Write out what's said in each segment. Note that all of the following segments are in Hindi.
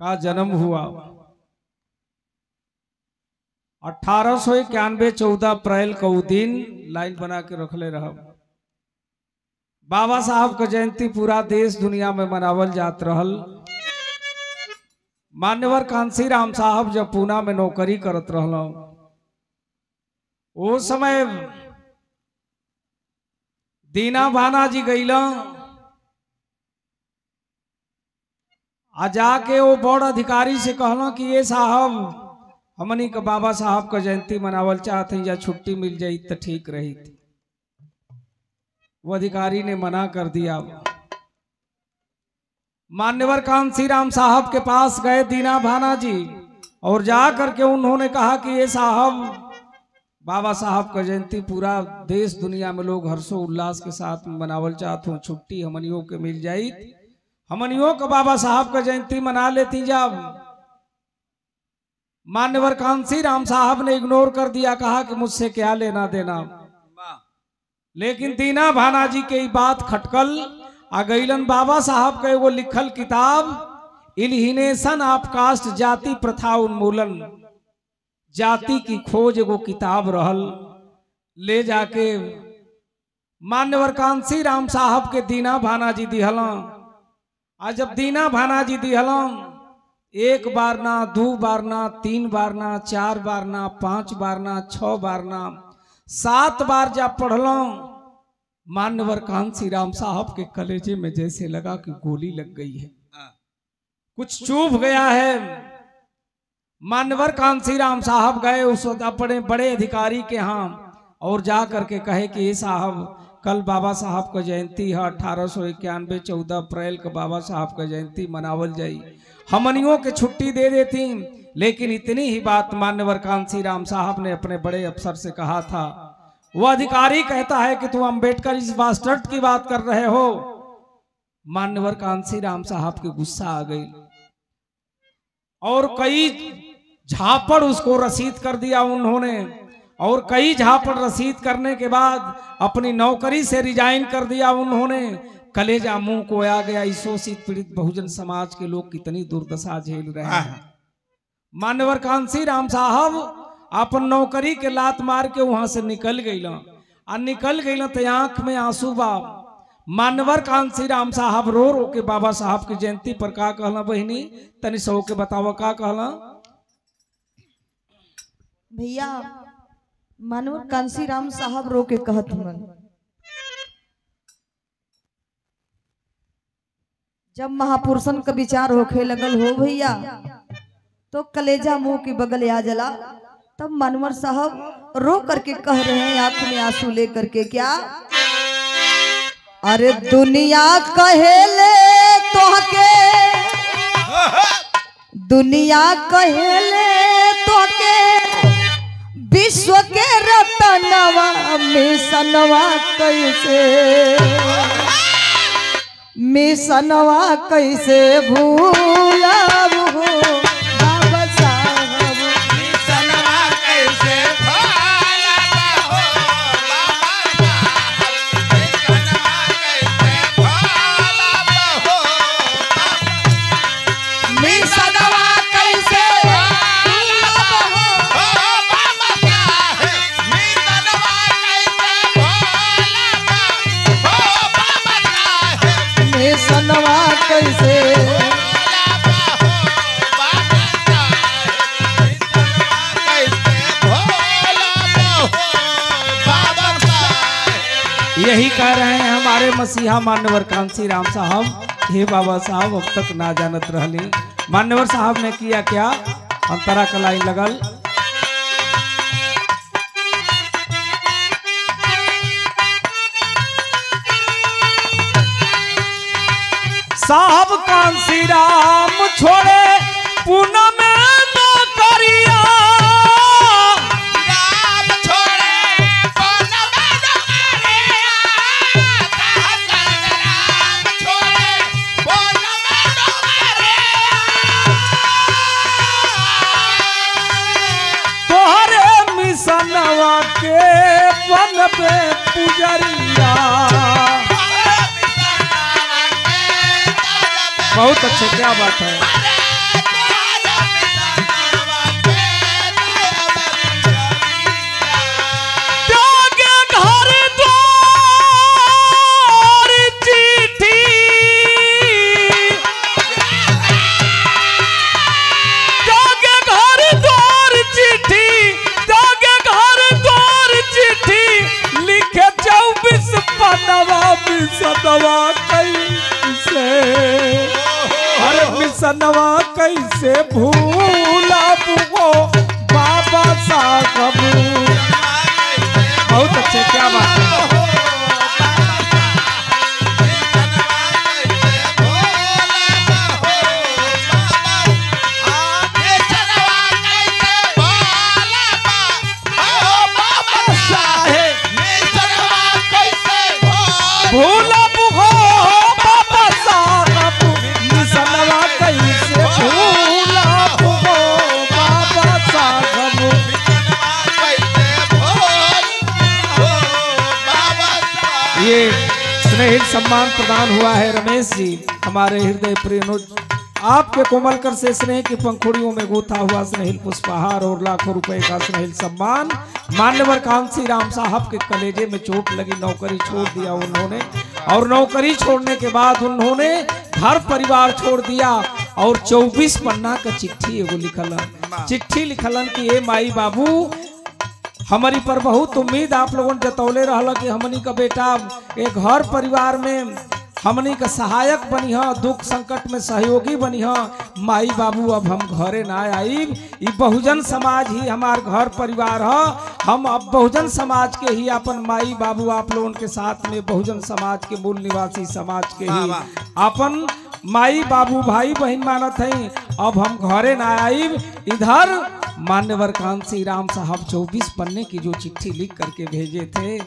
का जन्म हुआ। 1891 14 अप्रैल को दिन लाइन बना के रखले रह। बाबा साहब का जयंती पूरा देश दुनिया में मनावल जात रहल। मान्यवर कांसी राम साहब जब पूना में नौकरी करत रहल, वो समय दीना भाना जी गईला आ जाके वो बड़ अधिकारी से कहला कि ये साहब हमनी के बाबा साहब का जयंती मनावल चाहते हैं, या छुट्टी मिल जाई तो ठीक रही थी। वो अधिकारी ने मना कर दिया। मान्यवर कांसी राम साहब के पास गए दीना भाना जी, और जा करके उन्होंने कहा कि ये साहब बाबा साहब का जयंती पूरा देश दुनिया में लोग हर्षो उल्लास के साथ मनावल चाहते हो, छुट्टी हमनियों के मिल जाई, हमनियों का बाबा साहब का जयंती मना लेती जब। मान्यवर कांसी राम साहब ने इग्नोर कर दिया, कहा कि मुझसे क्या लेना देना। लेकिन दीना भाना जी के बात खटकल आ गईलन। बाबा साहब के वो लिखल किताब इलिमिनेशन ऑफ कास्ट, जाति प्रथा उन्मूलन, जाति की खोज एगो किताब रहल। ले जाके मान्यवर कांसी राम साहब के दीना भाना जी दिहला। आज जब दीना भाना जी दिहला, एक बार ना, दो बार ना, तीन बार ना, चार बार ना, पांच बार ना, 6 बार ना, 7 बार जब पढ़ला, मान्यवर कांसी राम साहब के कलेजे में जैसे लगा कि गोली लग गई है, कुछ चूभ गया है। मान्यवर कांसी राम साहब गए उस अपने बड़े अधिकारी के यहाँ और जा करके कहे कि ये साहब कल बाबा साहब का जयंती है, 1891 14 अप्रैल का बाबा साहब का जयंती मनावल जाई, हमनियों के छुट्टी दे देती। लेकिन इतनी ही बात मान्यवर कांसी राम साहब ने अपने बड़े अफसर से कहा था। वो अधिकारी कहता है कि तुम अंबेडकर इस बास्टर्ड की बात कर रहे हो। मान्यवर कांसी राम साहब के गुस्सा आ गई और कई झापड़ उसको रसीद कर दिया उन्होंने, और कई झापड़ रसीद करने के बाद अपनी नौकरी से रिजाइन कर दिया उन्होंने। कलेजा मुंह को आ गया, इस शोषित पीड़ित बहुजन समाज के लोग कितनी दुर्दशा झेल रहे हैं। मान्यवर कांसी राम साहब अपन नौकरी के लात मार के वहां से निकल गईला, और निकल गईला तो आंख में आंसू बा। मान्यवर कांसी राम साहब रो रो के बाबा साहब की जयंती पर का कहला बहिनी, तनि सो के बतावा का कहला। भैया मान्यवर कांसी राम साहब रो के कहत हन, जब महापुरुषन का विचार होखे लगल हो भैया तो कलेजा मुंह की बगल आ जला। तब मान्यवर साहब रो करके कह रहे हैं आंख में आंसू लेकर के, क्या अरे दुनिया कहेले तोहके, दुनिया कहेले तोहके विश्व के रतनवा मिशनवा कैसे, मिशनवा कैसे भूलब हो बाबा साहब, मिशनवा कैसे भूलब हो बाबा साहब, मिशनवा कैसे भूलब हो, मिशनवा कैसे भूलब हो बाबा साहब, मिशनवा कैसे भूलब हो बाबा साहब, मिशनवा कैसे यही कह रहे हैं हमारे मसीहा मान्यवर कांसी राम साहब। हे बाबा साहब अब तक ना जानत रहली मान्यवर साहब ने किया क्या। अंतरा का लाइन लगल, साहब कांसी राम छोड़े पूना में नौकरिया, राम छोड़े पूना में नौकरिया, साहब राम छोड़े पूना में नौकरिया, तोहरे मिशनवा के बन पे पुजरिया। बहुत अच्छे, क्या बात है। मिसनवा कैसे भूलब हो बाबा साहब। बहुत अच्छे, क्या बात है। भूलब हो बाबा साहब मिसनवा कैसे भूलब हो बाबा साहब। ये स्नेहिल सम्मान प्रदान हुआ है रमेश जी, हमारे हृदय प्रेनुज। आपके कोमल कर से स्नेह की पंखुड़ियों में गूथा हुआ स्नेहिल पुष्पहार और लाखों रुपए का स्नेहिल सम्मान। मान्यवर कांसी राम साहब के कलेजे में चोट लगी, नौकरी छोड़ दिया उन्होंने, और नौकरी छोड़ने के बाद उन्होंने घर परिवार छोड़ दिया और 24 पन्ना का चिट्ठी एगो लिखलन। चिट्ठी लिखलन कि ए माई बाबू, हमारी पर बहुत उम्मीद आप लोगों ने जतौले रहला कि हमनी का बेटा एक घर परिवार में हमनी का सहायक बनी हा, दुख संकट में सहयोगी बनी हा। माई बाबू अब हम घरे ना आईब, ई बहुजन समाज ही हमार घर परिवार है। हम अब बहुजन समाज के ही अपन माई बाबू आप लोगों के साथ में बहुजन समाज के मूल निवासी समाज के ही अपन माई बाबू भाई बहन मानत है। अब हम घरे ना आईब। इधर मान्यवर कांसी राम साहब 24 पन्ने की जो चिट्ठी लिख करके भेजे थे,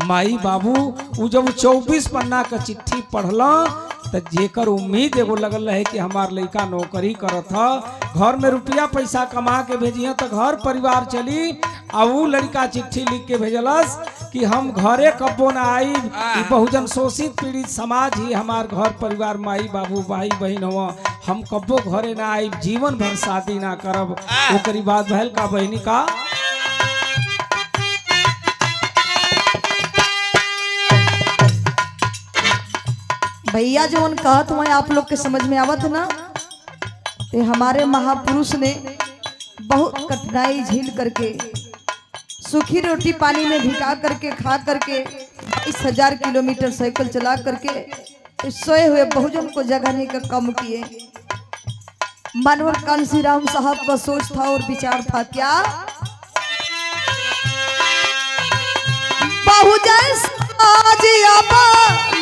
माई बाबू वो जब 24 पन्ना का चिट्ठी पढ़ला तो जेकर उम्मीद एगो लगल रहे कि हमार लड़का नौकरी करत है, घर में रुपया पैसा कमा के भेजिए तो घर परिवार चली। और वो लड़का चिट्ठी लिख के भेजलस कि हम घरे कब्बो ना आई, बहुजन शोषित पीड़ित समाज ही हमार घर परिवार माई बाबू भाई बहन हुआ, हम कब्बो घरे ना आई, जीवन भर शादी ना करब। ओकरी बाद भैल का बहनी का भैया जो उन कहत हुआ आप लोग के समझ में आवत ना, ते हमारे महापुरुष ने बहुत कठिनाई झेल करके सूखी रोटी पानी में भिगा करके खा करके 22,000 किलोमीटर साइकिल चला करके सोए हुए बहुजन को जगाने का काम किए। मानवर कांसी राम साहब का सोच था और विचार था क्या, बहुजन समाज अब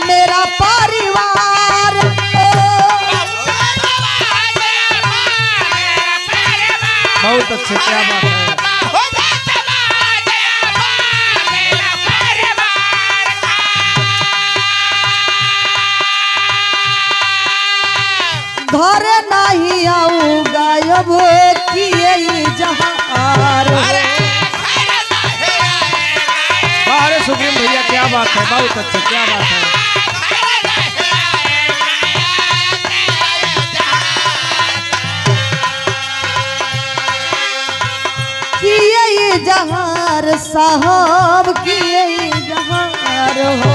मेरा परिवार, बहुत अच्छे, क्या बात है। घर नहीं आऊंगा अब किए जहार। अरे सुखीन भैया क्या बात है, बहुत अच्छे, क्या बात है। किए जहार साहब किए जहार हो,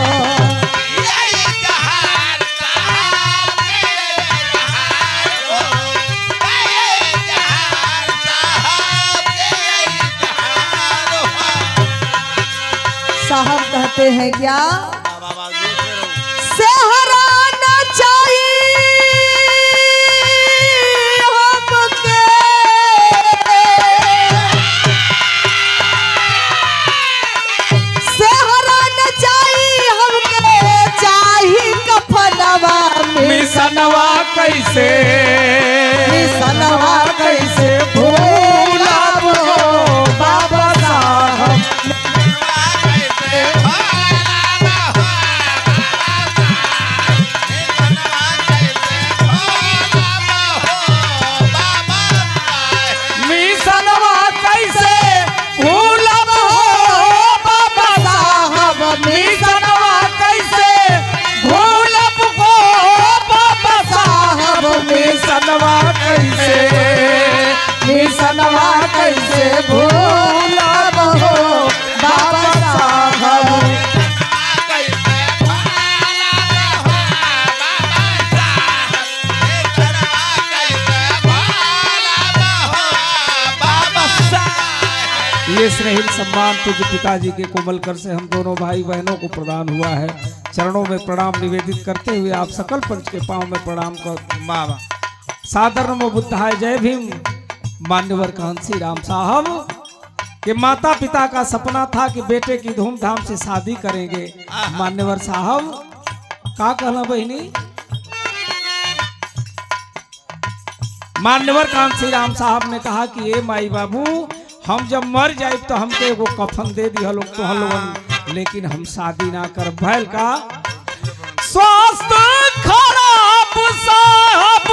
साहब कहते हैं क्या, सहराना चाहिए हमके, सहराना चाहिए हमके, चाहिए कफनवा मिसनवा कैसे, मिसनवा कैसे भूलब हो बाबा साहब। मिसनवा कैसे भूलब हो बाबा साहब। ये स्नेहिल सम्मान पूज्य पिताजी के कोमल कर से हम दोनों भाई बहनों को प्रदान हुआ है। चरणों में प्रणाम निवेदित करते हुए आप सकल पंच के पांव में प्रणाम कर सादर नमो बुद्धाय जय भीम। मान्यवर कांसी राम साहब के माता पिता का सपना था कि बेटे की धूमधाम से शादी करेंगे। मान्यवर साहब का कहना बहनी, मान्यवर कांसी राम साहब ने कहा कि ए माई बाबू, हम जब मर जाए तो हमके एगो कफन दे दी लोग तो हलवन, लेकिन हम शादी ना कर। भैल का स्वास्थ्य खराब साहब,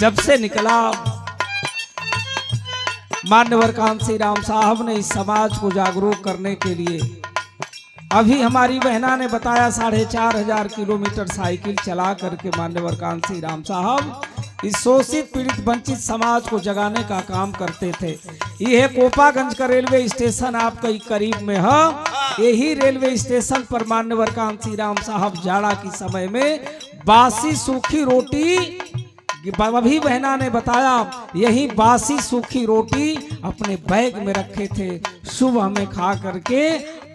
जब से निकला मान्यवर कांसी राम साहब ने इस समाज को जागरूक करने के लिए, अभी हमारी बहना ने बताया 4,500 किलोमीटर साइकिल चला करके मान्यवर कांसी राम साहब इस शोषित पीड़ित वंचित समाज को जगाने का काम करते थे। यह कोपागंज का रेलवे स्टेशन आपका करीब में है। यही रेलवे स्टेशन पर मान्यवर कांसी राम साहब जाड़ा के समय में बासी सूखी रोटी, अभी बहना ने बताया यही बासी सूखी रोटी अपने बैग में रखे थे, सुबह में खा करके,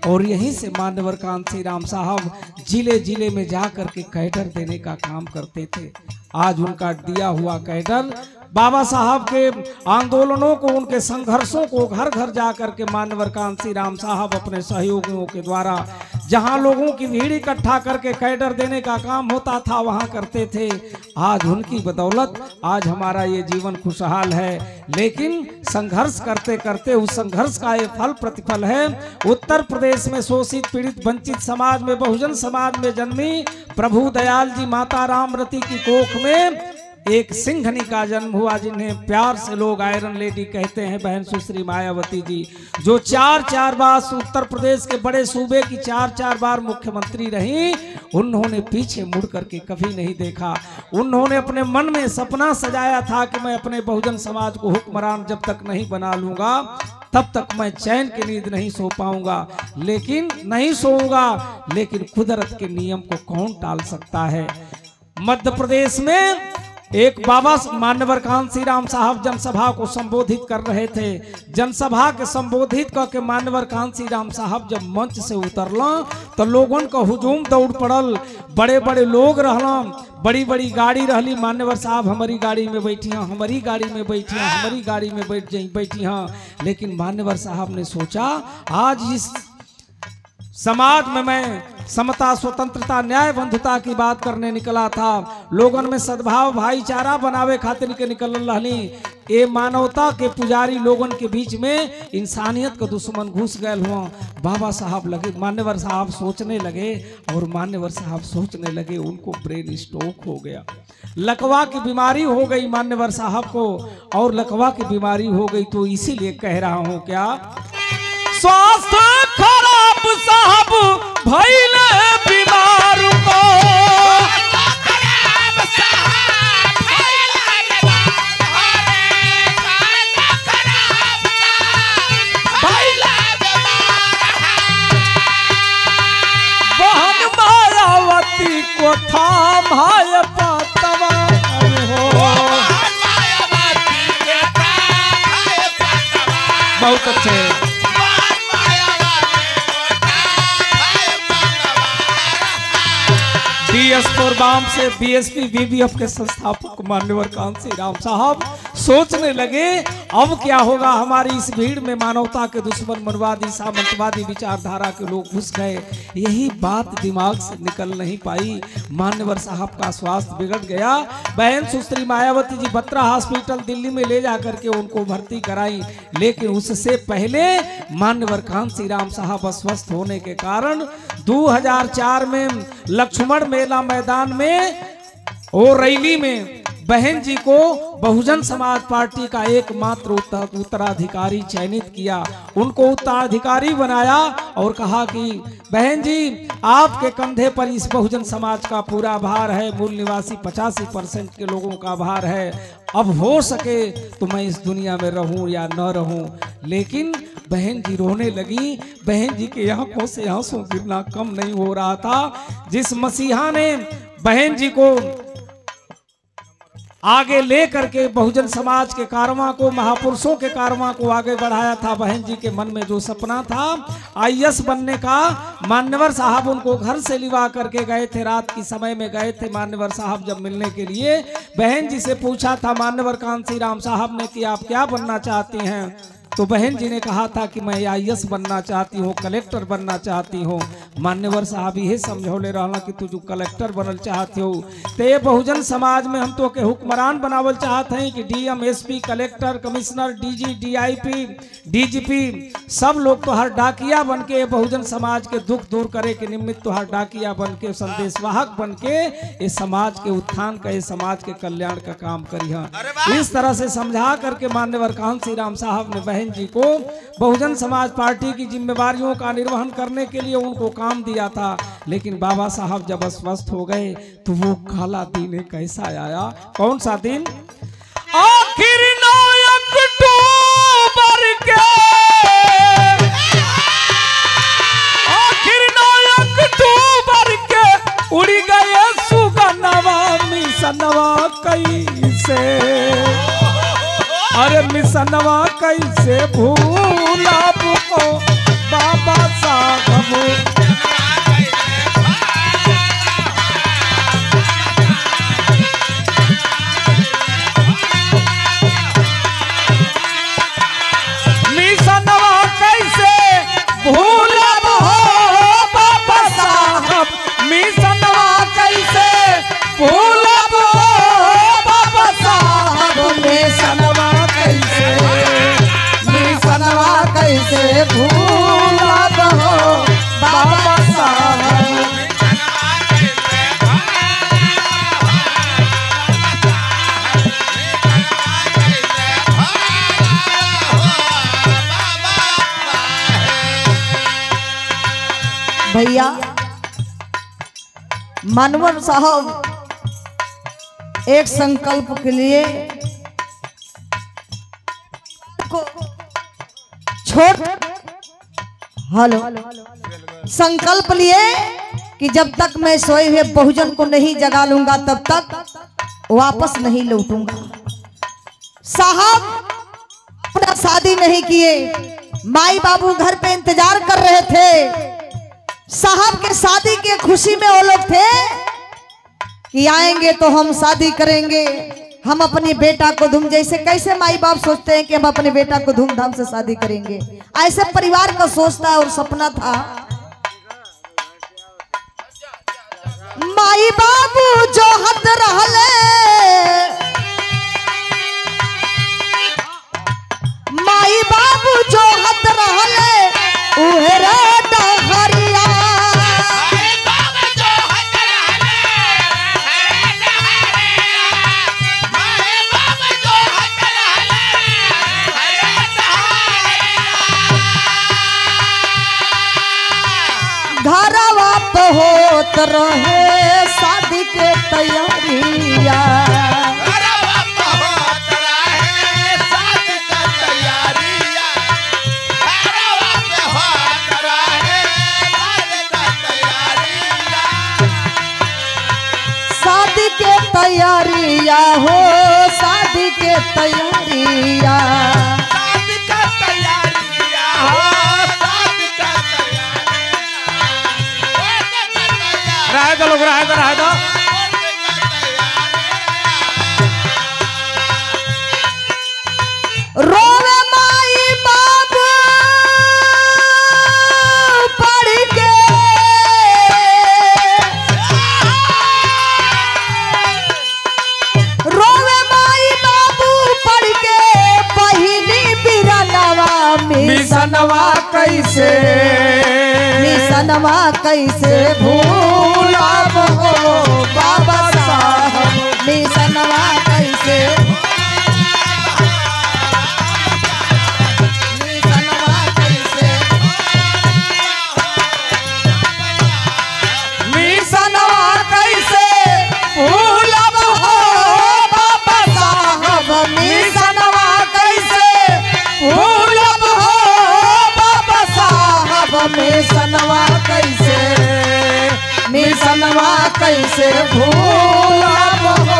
और यहीं से मान्यवर कांसी राम साहब जिले जिले में जा करके कैडर देने का काम करते थे। आज उनका दिया हुआ कैडर बाबा साहब के आंदोलनों को, उनके संघर्षों को घर घर जा करके मान्यवर कांसी राम साहब अपने सहयोगियों के द्वारा जहां लोगों की भीड़ इकट्ठा करके कैडर देने का काम होता था वहां करते थे। आज उनकी बदौलत आज हमारा ये जीवन खुशहाल है। लेकिन संघर्ष करते करते उस संघर्ष का ये फल प्रतिफल है। उत्तर प्रदेश में शोषित पीड़ित वंचित समाज में, बहुजन समाज में जन्मी प्रभु दयाल जी माता रामरती की कोख में एक सिंघनी का जन्म हुआ, जिन्हें प्यार से लोग आयरन लेडी कहते हैं, बहन सुश्री मायावती जी, जो 4 बार उत्तर प्रदेश के बड़े सूबे की 4 बार मुख्यमंत्री रही। उन्होंने पीछे मुड़ करके कभी नहीं देखा। उन्होंने अपने मन में सपना सजाया था कि मैं अपने बहुजन समाज को हुक्मरान जब तक नहीं बना लूंगा तब तक मैं चैन की नींद नहीं सो पाऊंगा, लेकिन नहीं सोऊंगा। लेकिन कुदरत के नियम को कौन टाल सकता है। मध्य प्रदेश में एक बाबा मान्यवर कांसी राम साहब जनसभा को संबोधित कर रहे थे। जनसभा के संबोधित करके मान्यवर कांसी राम साहब जब मंच से उतरला तो लोगों का हुजूम दौड़ पड़ल। बड़े बड़े लोग रहला, बड़ी बड़ी गाड़ी रहली। मान्यवर साहब हमारी गाड़ी में बैठी हैं, हमारी गाड़ी में बैठी हैं, हमारी गाड़ी में बैठी हैं। लेकिन मान्यवर साहब ने सोचा आज इस समाज में मैं समता, स्वतंत्रता, न्याय, बंधुता की बात करने निकला था। लोगन में सद्भाव, भाईचारा बनावे खातिर के निकल रहनी। ये मानवता के पुजारी लोगन के बीच में इंसानियत का दुश्मन घुस गए हुआ। बाबा साहब लगे, मान्यवर साहब सोचने लगे, और मान्यवर साहब सोचने लगे उनको ब्रेन स्ट्रोक हो गया, लकवा की बीमारी हो गई मान्यवर साहब को। और लकवा की बीमारी हो गई तो इसीलिए कह रहा हूँ क्या, स्वास्थ्य खराब साहब भइले बीमार को, बहन मायावती को था भाई पतवा हो। बहुत अच्छे। BS4 बाम से BSP BBF के संस्थापक मान्यवर कांसी राम साहब सोचने लगे अब क्या होगा। हमारी इस भीड़ में मानवता के दुश्मन, मनवादी, सामंतवादी विचारधारा के लोग घुस गए। यही बात दिमाग से निकल नहीं पाई। मान्यवर साहब का स्वास्थ्य बिगड़ गया। बहन सुश्री मायावती जी बत्रा हॉस्पिटल दिल्ली में ले जाकर के उनको भर्ती कराई। लेकिन उससे पहले मान्यवर कांसी राम साहब अस्वस्थ होने के कारण 2004 में लक्ष्मण मेला मैदान में और रैली में बहन जी को बहुजन समाज पार्टी का एकमात्र उत्तराधिकारी चयनित किया। उनको उत्तराधिकारी बनाया और कहा कि बहन जी आपके कंधे पर इस बहुजन समाज का पूरा भार है। मूल निवासी 85% के लोगों का भार है। अब हो सके तो मैं इस दुनिया में रहूं या न रहूं। लेकिन बहन जी रोने लगी। बहन जी के आंखों से आंसू गिरना कम नहीं हो रहा था। जिस मसीहा ने बहन जी को आगे ले करके बहुजन समाज के कारवां को, महापुरुषों के कारवां को आगे बढ़ाया था। बहन जी के मन में जो सपना था आईएएस बनने का, मान्यवर साहब उनको घर से लिवा करके गए थे। रात की समय में गए थे मान्यवर साहब जब मिलने के लिए, बहन जी से पूछा था मान्यवर कांसी राम साहब ने कि आप क्या बनना चाहती हैं, तो बहन जी ने कहा था कि मैं आईएएस बनना चाहती हूँ, कलेक्टर बनना चाहती हूँ। मान्यवर साहब यही समझौले रहना कि तू जो कलेक्टर बनल चाहती हो, ते बहुजन समाज में हम तो के हुक्मरान बनावल चाहते हैं कि DM, SP, collector, commissioner, DG, DIP, DGP सब लोग तो हर डाकिया बन के बहुजन समाज के दुख दूर करे के निमित्त तो हर डाकिया बन के, संदेशवाहक बन के इस समाज के उत्थान का, इस समाज के कल्याण का काम करी। इस तरह से समझा करके मान्यवर कांसी राम साहब ने बहन जी को बहुजन समाज पार्टी की जिम्मेवारियों का निर्वहन करने के लिए उनको काम दिया था। लेकिन बाबा साहब जब अस्वस्थ हो गए तो वो काला दिन एक ऐसा आया। कौन सा दिन? आखिर 9 अक्टूबर के, आखिर 9 अक्टूबर के उड़ गए सुगनवा मिसनवा कैसे, अरे मिसनवा कैसे भूला को बाबा साहब। मिसनवा कैसे भूला हो बाबा साहब, मिसनवा कैसे भूला हो बाबा साहब, मिसनवा कैसे भूला हो बाबा साहब। भैया मानवर साहब एक संकल्प के लिए हेलो संकल्प लिए कि जब तक मैं सोए हुए बहुजन को नहीं जगा लूंगा तब तक वापस नहीं लौटूंगा। साहब अपना शादी नहीं किए, माई बाबू घर पे इंतजार कर रहे थे। साहब के शादी के खुशी में वो लोग थे कि आएंगे तो हम शादी करेंगे, हम अपने बेटा को धूम, जैसे कैसे माई बाप सोचते हैं कि हम अपने बेटा को धूमधाम से शादी करेंगे, ऐसे परिवार का सोचता और सपना था। माई बाबू जो हद रहले, माई बाबू जो हद रहले उहे रे डहरिया, घरवा तो होत रहे शादी के तैयारिया, घरवा तो होत रहे शादी के तैयारिया, घरवा तो होत रहे शादी के तैयारिया, शादी के तैयारिया हो शादी के तैयारिया, शादी के तैयारिया हो शादी के रह दो लोग, रह दो। रोवे माई बाप पढ़ के, रोवे माई बाबू पढ़ के, पहिली बिरनवा मिसनवा कैसे, मिसनवा कैसे भूला हो बाबा साहब, मिसनवा कैसे, मिसनवा कैसे, मिसनवा कैसे भूला हो बाबा साहब, मिसनवा कैसे भूला हो बाबा साहब, मिसनवा कैसे, मिसनवा कैसे भूला हो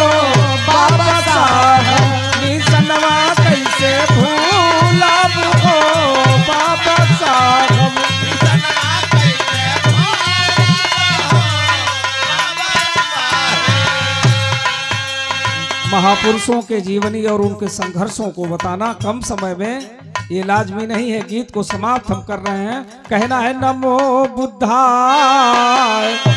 बाबा साहब निसनवा कैसे भूलब हो बाबा साहब। महापुरुषों के जीवनी और उनके संघर्षों को बताना कम समय में ये लाजमी नहीं है। गीत को समाप्त हम कर रहे हैं। कहना है नमो बुद्धाय।